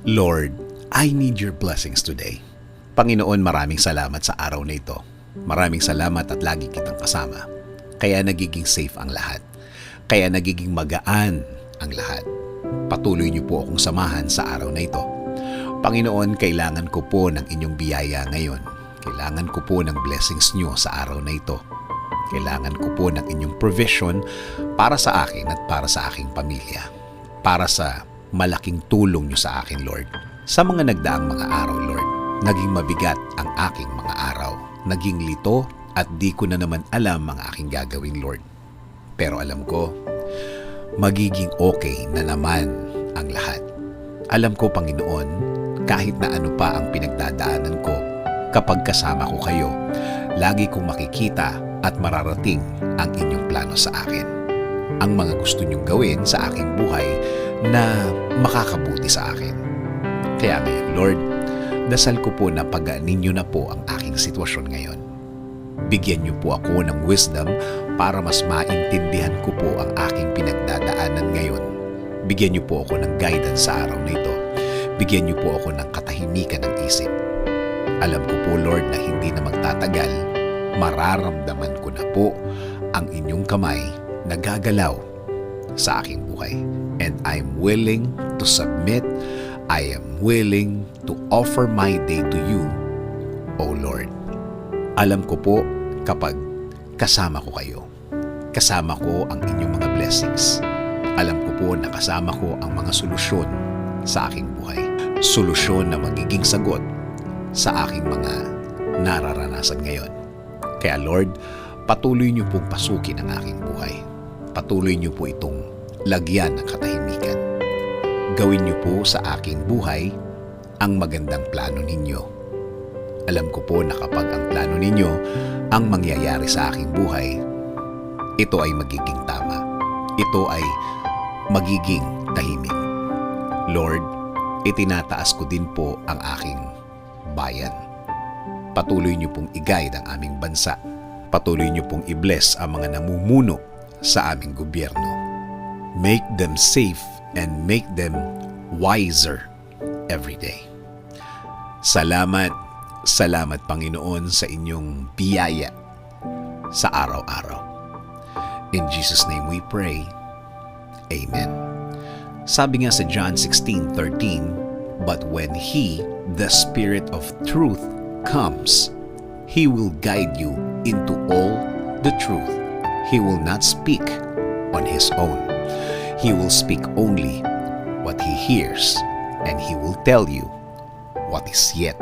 Lord, I need your blessings today. Panginoon, maraming salamat sa araw na ito. Maraming salamat at lagi kitang kasama. Kaya nagiging safe ang lahat. Kaya nagiging magaan ang lahat. Patuloy niyo po akong samahan sa araw na ito. Panginoon, kailangan ko po ng inyong biyaya ngayon. Kailangan ko po ng blessings niyo sa araw na ito. Kailangan ko po ng inyong provision para sa akin at para sa aking pamilya. Para sa malaking tulong niyo sa akin, Lord. Sa mga nagdaang mga araw, Lord, naging mabigat ang aking mga araw. Naging lito at di ko na naman alam ang aking gagawin, Lord. Pero alam ko, magiging okay na naman ang lahat. Alam ko, Panginoon, kahit na ano pa ang pinagdadaanan ko, kapag kasama ko kayo, lagi kong makikita at mararating ang inyong plano sa akin. Ang mga gusto niyong gawin sa aking buhay na makakabuti sa akin. Kaya ngayon, Lord, dasal ko po na pagaanin niyo na po ang aking sitwasyon ngayon. Bigyan niyo po ako ng wisdom para mas maintindihan ko po ang aking pinagdadaanan ngayon. Bigyan niyo po ako ng guidance sa araw na ito. Bigyan niyo po ako ng katahimikan ng isip. Alam ko po, Lord, na hindi na magtatagal, mararamdaman ko na po ang inyong kamay na gagalaw sa aking buhay. And I'm willing to submit. I am willing to offer my day to you, O Lord. Alam ko po kapag kasama ko kayo, kasama ko ang inyong mga blessings. Alam ko po na kasama ko ang mga solusyon sa aking buhay. Solusyon na magiging sagot sa aking mga nararanasan ngayon. Kaya Lord, patuloy niyo pong pasukin ang aking buhay. Patuloy niyo po itong lagyan ng katahimikan. Gawin niyo po sa aking buhay ang magandang plano ninyo. Alam ko po na kapag ang plano ninyo ang mangyayari sa aking buhay, ito ay magiging tama. Ito ay magiging tahimik. Lord, itinataas ko din po ang aking bayan. Patuloy niyo pong i-guide ang aming bansa. Patuloy niyo pong i-bless ang mga namumuno sa aming gobyerno. Make them safe and make them wiser every day. Salamat, salamat Panginoon sa inyong biyaya sa araw-araw. In Jesus' name we pray. Amen. Sabi nga sa John 16:13, "But when He, the Spirit of truth, comes, He will guide you into all the truth. He will not speak on His own. He will speak only what He hears, and He will tell you what is yet